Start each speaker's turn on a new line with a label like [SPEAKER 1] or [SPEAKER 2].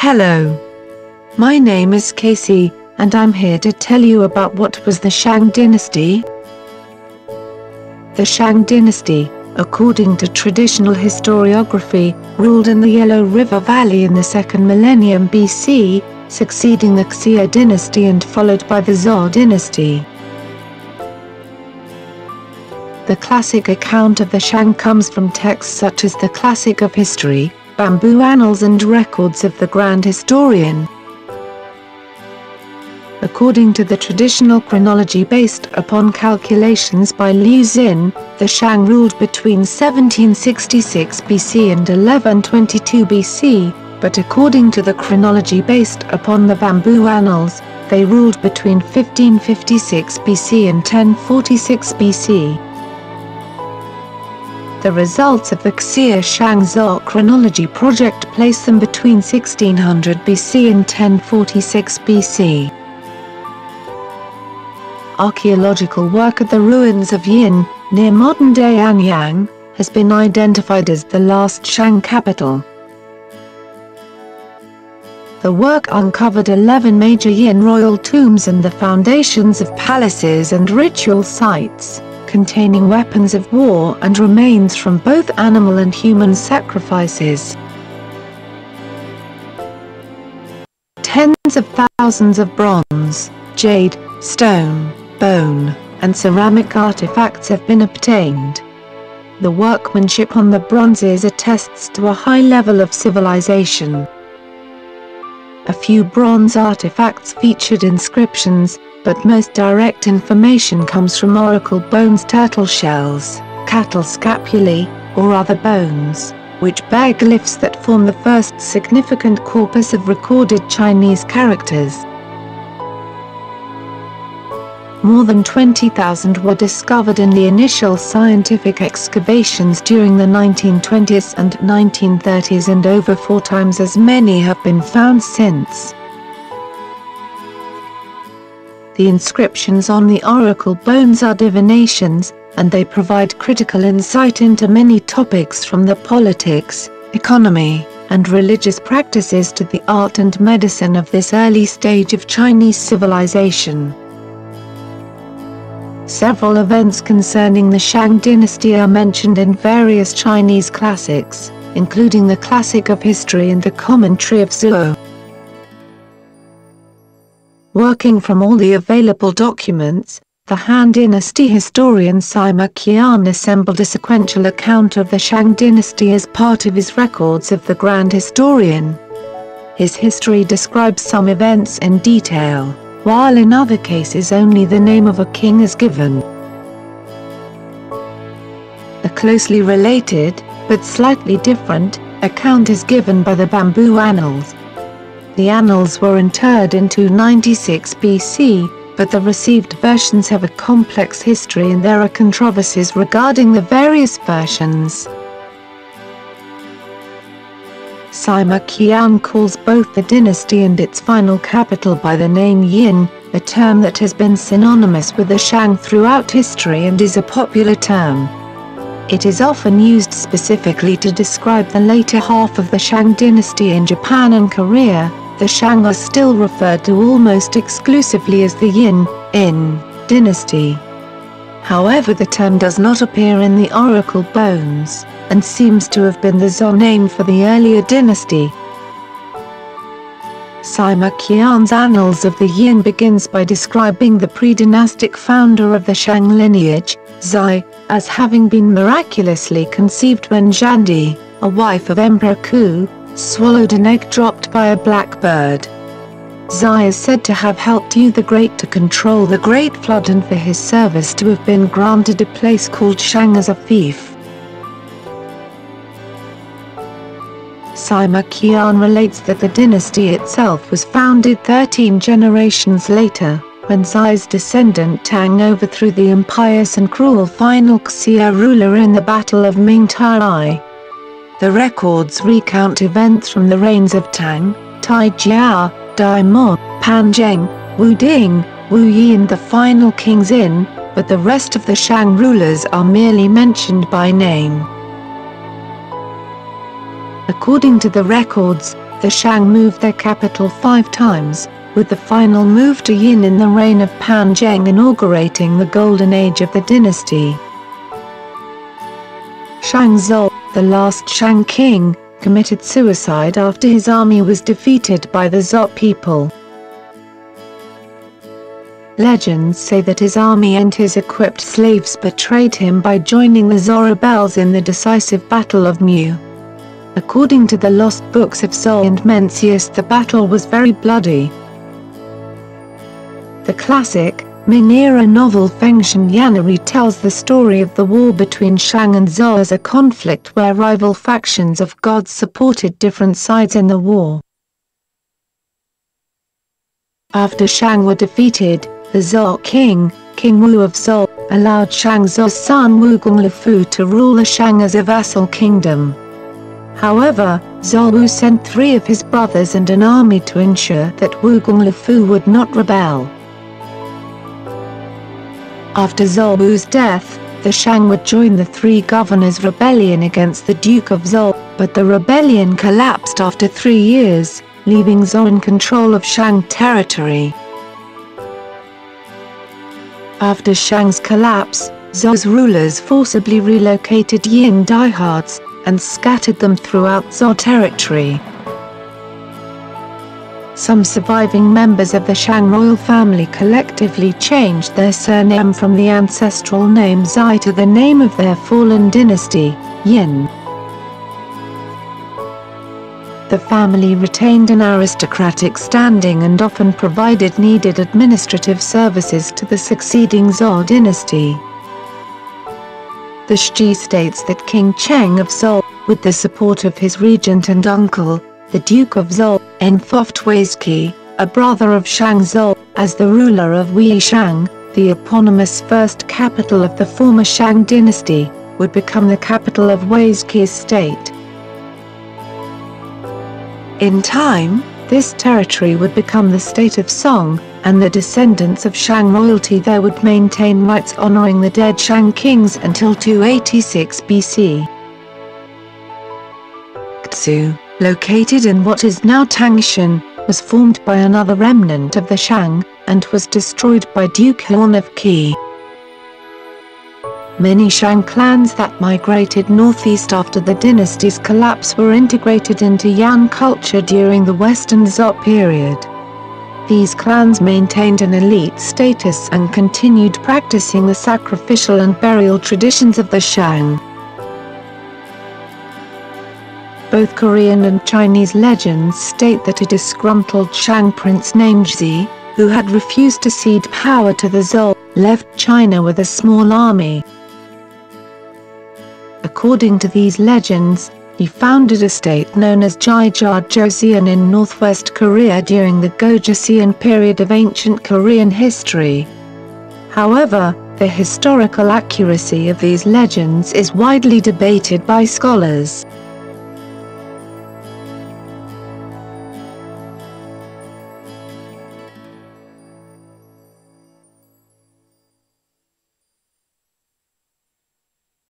[SPEAKER 1] Hello. My name is Casey, and I'm here to tell you about what was the Shang Dynasty. The Shang Dynasty, according to traditional historiography, ruled in the Yellow River Valley in the 2nd millennium BC, succeeding the Xia Dynasty and followed by the Zhou Dynasty. The classic account of the Shang comes from texts such as the Classic of History, Bamboo Annals and Records of the Grand Historian. According to the traditional chronology based upon calculations by Liu Xin, the Shang ruled between 1766 BC and 1122 BC, but according to the chronology based upon the Bamboo Annals, they ruled between 1556 BC and 1046 BC. The results of the Xia Shang Zhou chronology project place them between 1600 BC and 1046 BC. Archaeological work at the ruins of Yin, near modern-day Anyang, has been identified as the last Shang capital. The work uncovered 11 major Yin royal tombs and the foundations of palaces and ritual sites, containing weapons of war and remains from both animal and human sacrifices. Tens of thousands of bronze, jade, stone, bone, and ceramic artifacts have been obtained. The workmanship on the bronzes attests to a high level of civilization. A few bronze artifacts featured inscriptions, but most direct information comes from oracle bones, turtle shells, cattle scapulae, or other bones, which bear glyphs that form the first significant corpus of recorded Chinese characters. More than 20,000 were discovered in the initial scientific excavations during the 1920s and 1930s, and over 4 times as many have been found since. The inscriptions on the oracle bones are divinations, and they provide critical insight into many topics from the politics, economy, and religious practices to the art and medicine of this early stage of Chinese civilization. Several events concerning the Shang Dynasty are mentioned in various Chinese classics, including the Classic of History and the Commentary of Zhou. Working from all the available documents, the Han Dynasty historian Sima Qian assembled a sequential account of the Shang Dynasty as part of his records of the Grand Historian. His history describes some events in detail, while in other cases only the name of a king is given. A closely related, but slightly different, account is given by the Bamboo Annals. The annals were entered in 296 BC, but the received versions have a complex history and there are controversies regarding the various versions. Sima Qian calls both the dynasty and its final capital by the name Yin, a term that has been synonymous with the Shang throughout history and is a popular term. It is often used specifically to describe the later half of the Shang dynasty in Japan and Korea. The Shang are still referred to almost exclusively as the Yin dynasty. However, the term does not appear in the oracle bones, and seems to have been the Zhou name for the earlier dynasty. Sima Qian's Annals of the Yin begins by describing the pre-dynastic founder of the Shang lineage, Zai, as having been miraculously conceived when Zhandi, a wife of Emperor Ku, swallowed an egg dropped by a blackbird. Zai is said to have helped Yu the Great to control the Great Flood and for his service to have been granted a place called Shang as a fief. Sima Qian relates that the dynasty itself was founded 13 generations later, when Zai's descendant Tang overthrew the impious and cruel final Xia ruler in the Battle of Mingtai. The records recount events from the reigns of Tang, Tai Jia, Dai Mo, Pan Zheng, Wu Ding, Wu Yi and the final King Xin, but the rest of the Shang rulers are merely mentioned by name. According to the records, the Shang moved their capital 5 times, with the final move to Yin in the reign of Pan Zheng inaugurating the golden age of the dynasty. Shang Zhou, the last Shang king, committed suicide after his army was defeated by the Zhou people. Legends say that his army and his equipped slaves betrayed him by joining the Zhou rebels in the decisive Battle of Mu. According to the lost books of Zhou and Mencius, the battle was very bloody. The classic, Ming-era novel Fengshan Yana retells the story of the war between Shang and Zhou as a conflict where rival factions of gods supported different sides in the war. After Shang were defeated, the Zhou king, King Wu of Zhou, allowed Shang Zhou's son Wu Gonglufu to rule the Shang as a vassal kingdom. However, Zhou Wu sent 3 of his brothers and an army to ensure that Wu Gonglufu would not rebel. After Zhou Wu's death, the Shang would join the 3 governors' rebellion against the Duke of Zhou, but the rebellion collapsed after 3 years, leaving Zhou in control of Shang territory. After Shang's collapse, Zhou's rulers forcibly relocated Yin diehards, and scattered them throughout Zhou territory. Some surviving members of the Shang royal family collectively changed their surname from the ancestral name Zai to the name of their fallen dynasty, Yin. The family retained an aristocratic standing and often provided needed administrative services to the succeeding Zhou dynasty. The Shi states that King Cheng of Zhou, with the support of his regent and uncle, the Duke of Zhou, enthroned Weizqi, a brother of Shang Zhou, as the ruler of Wei Shang, the eponymous first capital of the former Shang dynasty, would become the capital of Weizqi's state. In time, this territory would become the state of Song, and the descendants of Shang royalty there would maintain rites honoring the dead Shang kings until 286 BC. Xu, located in what is now Tangshan, was formed by another remnant of the Shang, and was destroyed by Duke Huan of Qi. Many Shang clans that migrated northeast after the dynasty's collapse were integrated into Yan culture during the Western Zhou period. These clans maintained an elite status and continued practicing the sacrificial and burial traditions of the Shang. Both Korean and Chinese legends state that a disgruntled Shang prince named Xi, who had refused to cede power to the Zhou, left China with a small army. According to these legends, he founded a state known as Joseon in northwest Korea during the Gojoseon period of ancient Korean history. However, the historical accuracy of these legends is widely debated by scholars.